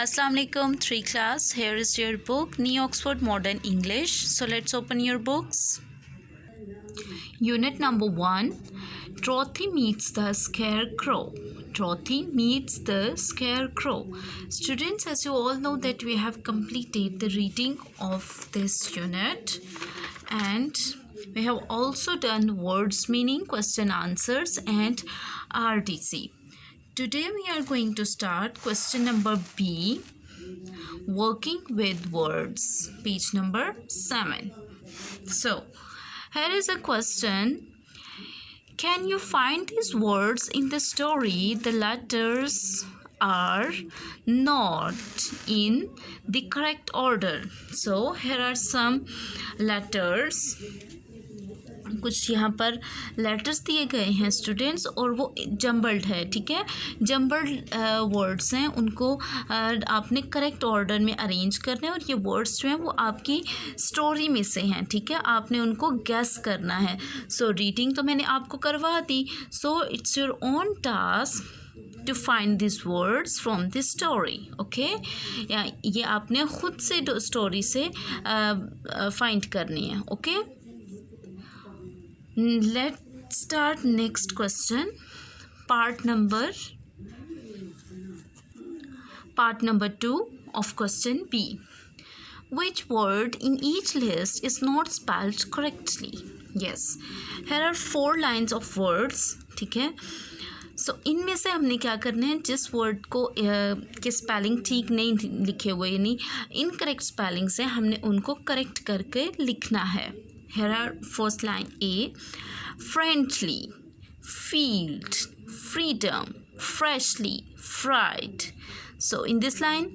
Assalamu alaikum 3 class. Here is your book New Oxford Modern English. So let's open your books. Unit number 1, Dorothy meets the scarecrow. Dorothy meets the scarecrow. Students, as you all know that we have completed the reading of this unit and we have also done words meaning, question answers and RDC. Today we are going to start question number B, working with words, page number 7. So here is a question. Can you find these words in the story? The letters are not in the correct order. So here are some letters. कुछ यहाँ पर letters दिए गए हैं students और वो jumbled है, ठीक है। जम्बल्ड वर्ड्स हैं, उनको आपने करेक्ट ऑर्डर में अरेंज करना है और ये वर्ड्स जो हैं वो आपकी स्टोरी में से हैं, ठीक है। आपने उनको गेस करना है। सो रीडिंग तो मैंने आपको करवा दी, so it's your own task to find this words from this story, okay. ये आपने खुद से स्टोरी से फाइंड करनी है, okay. Let's start next question. Part number 2 of question B. Which word in each list is not spelled correctly? Yes, here are 4 lines of words, ठीक है। सो इनमें से हमने क्या करना है, जिस वर्ड को के स्पेलिंग ठीक नहीं लिखे हुए यानी इनकरेक्ट स्पेलिंग से हमने उनको करेक्ट करके लिखना है। Here are first line A, friendly, field, freedom, freshly, fried. So in this line,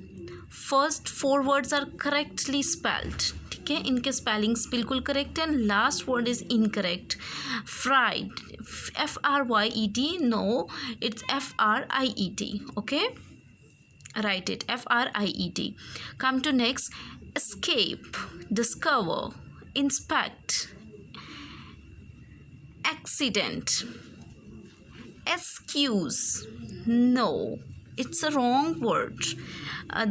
first 4 words are correctly spelled. ठीक है, इनके spellings बिल्कुल correct है. Last word is incorrect. Fried, F-R-Y-E-D. No, it's F-R-I-E-D. Okay, write it, F-R-I-E-D. Come to next, escape, discover, inspect, accident, excuse. No, it's a wrong word.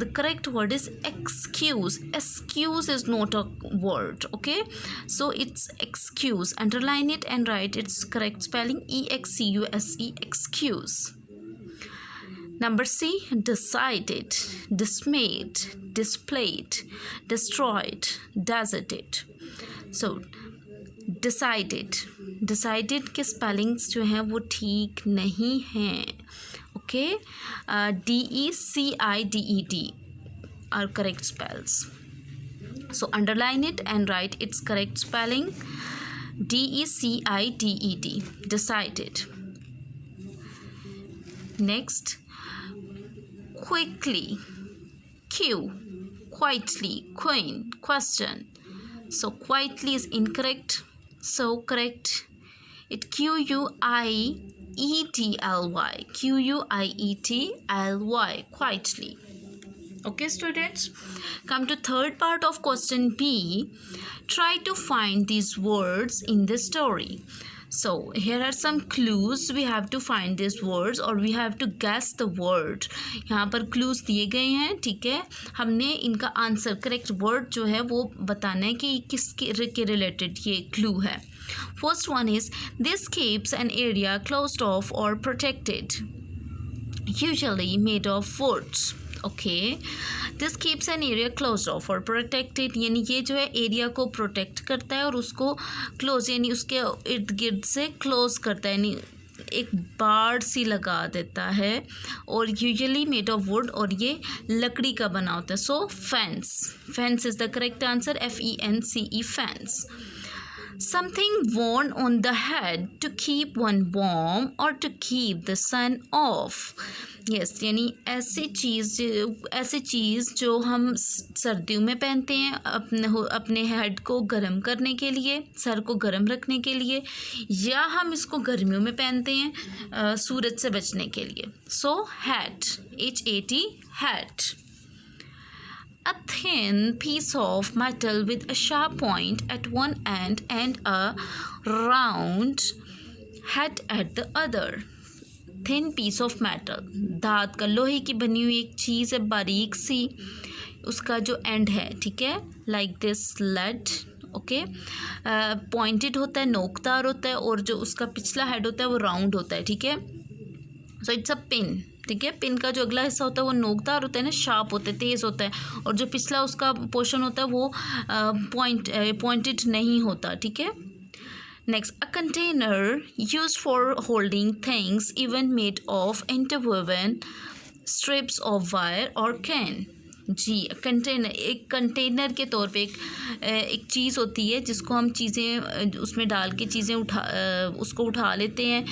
The correct word is excuse. Excuse is not a word, okay. So it's excuse. Underline it and write its correct spelling, E-X-C-U-S-E, excuse. Number C, decided, dismayed, displayed, destroyed, deserted. So decided के spellings जो हैं वो ठीक नहीं हैं, okay. D-E-C-I-D-E-D are correct spells. So underline it and write its correct spelling, D-E-C-I-D-E-D, decided. Next, quickly, Q, quietly, queen, question. So quietly is incorrect, so correct it Q-U-I-E-T-L-Y, Q-U-I-E-T-L-Y, quietly. Okay students, come to third part of question B. Try to find these words in the story. So here are some clues. We have to find these words or we have to guess the word. यहाँ पर clues दिए गए हैं, ठीक है। हमने इनका answer correct word जो है वो बताना है कि किसके रिलेटेड ये क्लू है। First one is, this keeps an area closed off or protected, usually made of wood. Okay, this keeps an area close of और प्रोटेक्टेड, यानी ये जो है एरिया को प्रोटेक्ट करता है और उसको क्लोज यानी उसके इर्द गिर्द से क्लोज करता है, यानी एक बाड़ सी लगा देता है। और यूजुअली मेड ऑफ वुड और ये लकड़ी का बना होता है। So fence, fence is the correct answer, F-E-N-C-E, fence. Something worn on the head to keep one warm or to keep the sun off. Yes, यानी ऐसी चीज़ जो हम सर्दियों में पहनते हैं अपने हेड को गर्म करने के लिए, सर को गर्म रखने के लिए, या हम इसको गर्मियों में पहनते हैं सूरज से बचने के लिए। So hat, H-A-T, hat. A thin piece of metal with a sharp point at one end and a round head at the other. Thin piece of metal, धात का लोहे की बनी हुई एक चीज़ है बारीक सी, उसका जो एंड है, ठीक है, like this led, okay, pointed होता है, नोकदार होता है, और जो उसका पिछला हेड होता है वो राउंड होता है, ठीक है। सो इट्स अ पिन, ठीक है। पिन का जो अगला हिस्सा होता है वो नोकदार होता है ना, शार्प होता है, तेज़ होता है, और जो पिछला उसका पोर्शन होता है वो पॉइंटेड नहीं होता, ठीक है। Next, a container used for holding things even made of interwoven strips of wire और कैन। जी, कंटेनर, एक कंटेनर के तौर पे एक चीज़ होती है जिसको हम चीज़ें उसमें डाल के चीज़ें उसको उठा लेते हैं।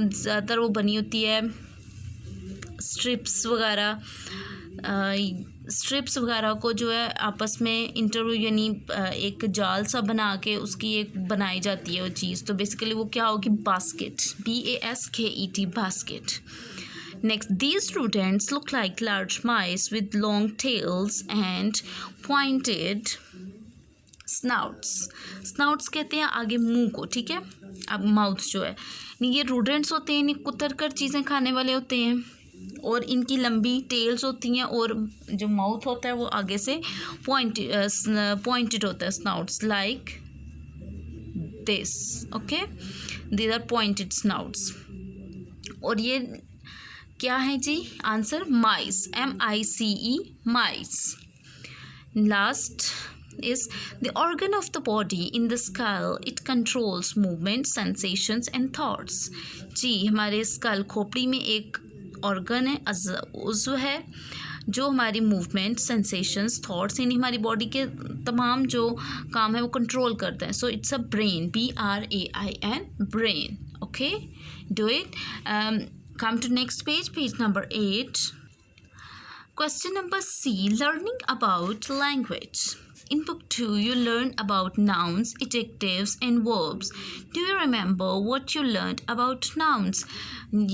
ज़्यादातर वो बनी होती है स्ट्रिप्स वगैरह, स्ट्रिप्स वगैरह को जो है आपस में इंटरव्यू यानी एक जाल सा बना के उसकी एक बनाई जाती है वो चीज़। तो बेसिकली वो क्या होगी, basket, BASKET, basket. Next, these students look like large mice with long tails and pointed snouts. Snouts कहते हैं आगे मुंह को, ठीक है। अब माउथ जो है, ये रूडेंट्स होते हैं, इन्हें कुतर कर चीज़ें खाने वाले होते हैं, और इनकी लंबी टेल्स होती हैं, और जो माउथ होता है वो आगे से पॉइंटेड होता है, snouts like this, okay, these are pointed snouts. और ये क्या है जी, answer mice, MICE, mice. Last is the organ of the body in the skull. It controls movement, sensations and thoughts. जी, हमारे स्कल खोपड़ी में एक ऑर्गन है, उज़्व है, जो हमारी मूवमेंट, सेंसेशंस, थॉट्स, यानी हमारी बॉडी के तमाम जो काम है वो कंट्रोल करता है। So it's a brain, BRAIN, brain, okay, do it. Come to next page, page number 8. Question number C, learning about language. In book 2, you learn about nouns, adjectives and verbs. Do you remember what you learned about nouns?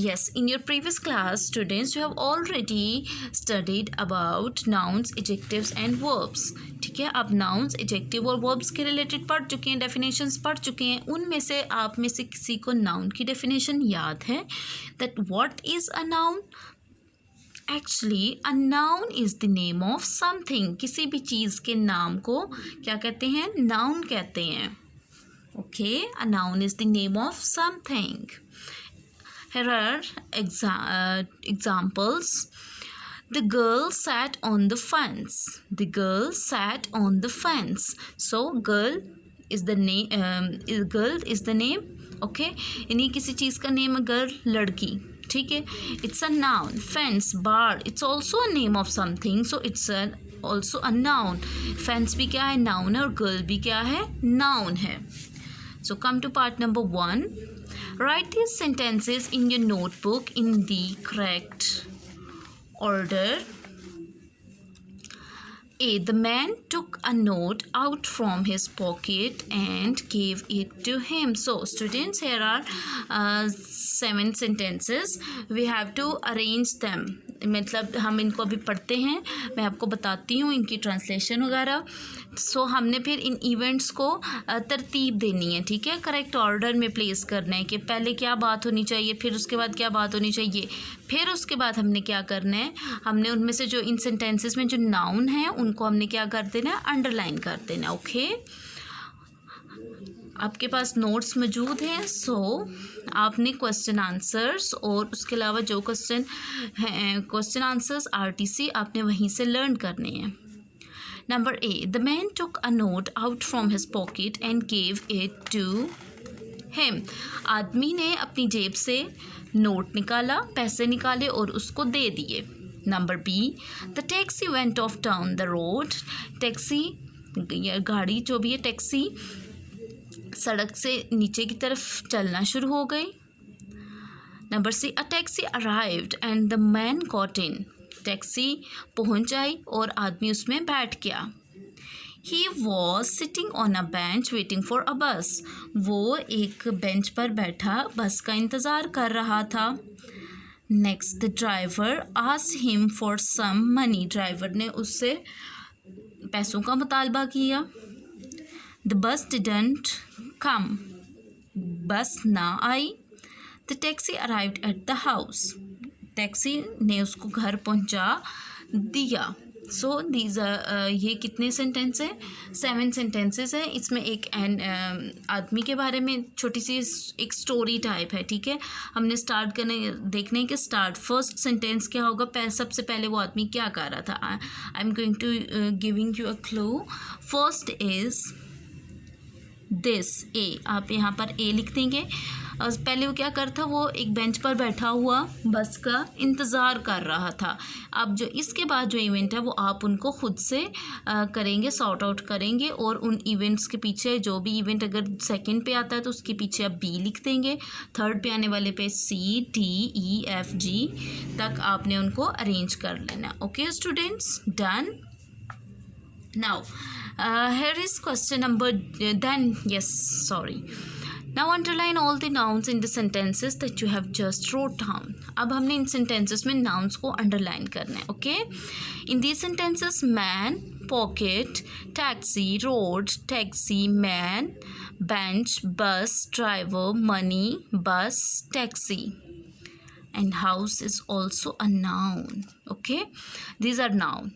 Yes, in your previous class, students, you have already studied about nouns, adjectives and verbs. ठीक है, अब nouns, adjective और verbs के related पढ़ चुके हैं, definitions पढ़ चुके हैं। उनमें से आप में से किसी को noun की definition याद है? That what is a noun? Actually, a noun is the name of something. किसी भी चीज़ के नाम को क्या कहते हैं, noun कहते हैं, okay? A noun is the name of something. Here are examples. The girl sat on the fence. The girl sat on the fence. So girl is the name. Girl is the name. Okay. यानी किसी चीज़ का name है girl, लड़की, ठीक है। It's a noun. Fence, bar. It's also a name of something. So it's also a noun. Fence भी क्या है, noun है, और girl भी क्या है, noun है. So come to part number 1. Write these sentences in your notebook in the correct order. A. The man took a note out from his pocket and gave it to him. So students, here are 7 sentences. We have to arrange them. मतलब हम इनको अभी पढ़ते हैं, मैं आपको बताती हूँ इनकी ट्रांसलेशन वगैरह। सो हमने फिर इन इवेंट्स को तरतीब देनी है, ठीक है, करेक्ट ऑर्डर में प्लेस करना है कि पहले क्या बात होनी चाहिए, फिर उसके बाद क्या बात होनी चाहिए, फिर उसके बाद हमने क्या करना है, हमने उनमें से जो इन सेंटेंसेस में जो नाउन है उनको हमने क्या कर देना है, अंडरलाइन कर देना, ओके। आपके पास नोट्स मौजूद हैं, सो आपने क्वेश्चन आंसर्स और उसके अलावा जो क्वेश्चन हैं, क्वेश्चन आंसर्स RTC आपने वहीं से लर्न करने हैं। Number A, the man took a note out from his pocket and gave it to him. आदमी ने अपनी जेब से नोट निकाला, पैसे निकाले और उसको दे दिए। Number B, the taxi went of down the road. Taxi, गाड़ी जो भी है, टैक्सी सड़क से नीचे की तरफ चलना शुरू हो गई। Number C, a taxi arrived and the man got in. Taxi पहुंच आई और आदमी उसमें बैठ गया। He was sitting on a bench waiting for a बस। वो एक बेंच पर बैठा बस का इंतज़ार कर रहा था। Next, the driver asked him for some money. Driver ने उससे पैसों का मुतालबा किया। The bus didn't come. Bus ना आई। The taxi arrived at the house, taxi ने उसको घर पहुंचा दिया. सो दीज ये कितने सेंटेंस हैं? 7 सेंटेंसेस हैं. इसमें एक आदमी के बारे में छोटी सी एक स्टोरी टाइप है. ठीक है, हमने स्टार्ट देखने कि स्टार्ट फर्स्ट सेंटेंस क्या होगा. सबसे पहले वो आदमी क्या कर रहा था. I am going to giving you a clue. First is this A. आप यहाँ पर ए लिख देंगे. पहले वो क्या करता, वो एक बेंच पर बैठा हुआ बस का इंतज़ार कर रहा था. अब जो इसके बाद जो इवेंट है वो आप उनको खुद से करेंगे, सॉर्ट आउट करेंगे, और उन इवेंट्स के पीछे जो भी इवेंट अगर सेकंड पे आता है तो उसके पीछे आप बी लिख देंगे, थर्ड पे आने वाले पे सी, डी, ई, एफ, जी तक आपने उनको अरेंज कर लेना. Okay students, done. Now, here is question number, Now underline all the nouns in the sentences that you have just wrote down. अब हमने इन sentences में nouns को underline करना है. Okay? In these sentences, man, pocket, taxi, road, taxi, man, bench, bus, driver, money, bus, taxi. And house is also a noun. Okay? These are noun.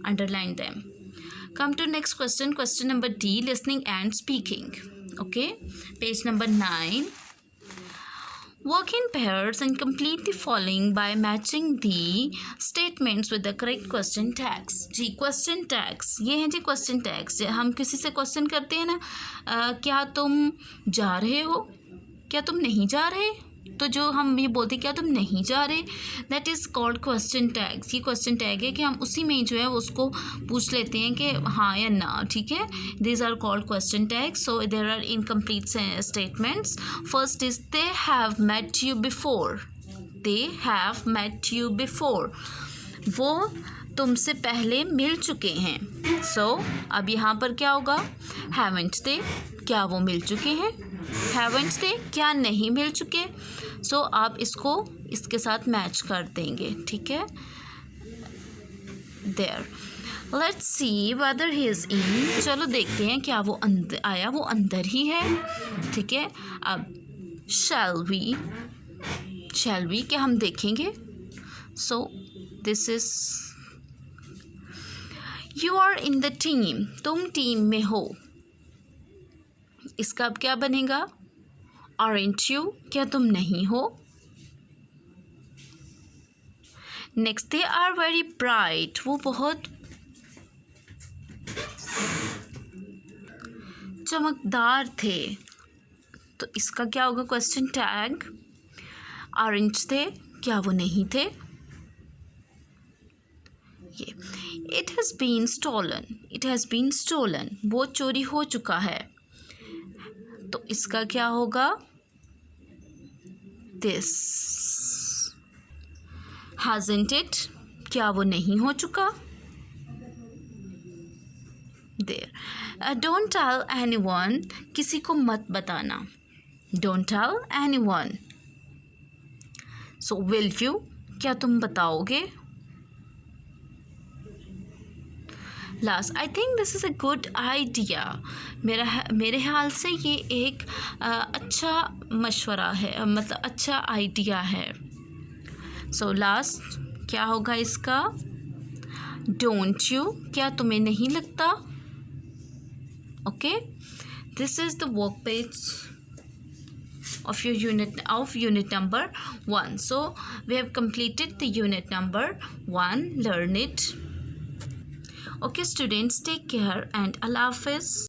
Underline them. Come to next question. Question number D, listening and speaking. Okay, page number 9. Work in pairs and complete the following by matching the statements with the correct question tags. Ji, question tags ये हैं जी. question tags हम किसी से question करते हैं ना, क्या तुम जा रहे हो, क्या तुम नहीं जा रहे, तो जो हम ये बोलते हैं क्या तुम नहीं जा रहे, that is called question tags. ये क्वेश्चन टैग है कि हम उसी में जो है उसको पूछ लेते हैं कि हाँ या ना. ठीक है, these are called question tags. So there are incomplete statements. First is they have met you before. They have met you before, वो तुमसे पहले मिल चुके हैं. सो अब यहाँ पर क्या होगा, हैवंट दे, क्या वो मिल चुके हैं, हैवंट दे, क्या नहीं मिल चुके. सो आप इसको इसके साथ मैच कर देंगे. ठीक है, there. Let's see whether he is in. चलो देखते हैं क्या वो अंदर आया, वो अंदर ही है. ठीक है, अब शैल वी क्या हम देखेंगे. So this is you are in the team, तुम टीम में हो. इसका अब क्या बनेगा, aren't you, क्या तुम नहीं हो. Next, they are very bright, वो बहुत चमकदार थे. तो इसका क्या होगा क्वेश्चन टैग, aren't they, क्या वो नहीं थे. ये it has been stolen, वो चोरी हो चुका है. तो इसका क्या होगा, this hasn't it, क्या वो नहीं हो चुका. there, don't tell anyone, किसी को मत बताना. don't tell anyone. so will you, क्या तुम बताओगे. Last, I think this is a good idea. मेरे ख्याल से ये एक अच्छा मशवरा है, मतलब अच्छा आइडिया है. सो लास्ट क्या होगा इसका, डोंट यू, क्या तुम्हें नहीं लगता. Okay, this is the work page of your unit number 1. So we have completed the unit number 1. Learn it. Okay students, take care and Allah Hafiz.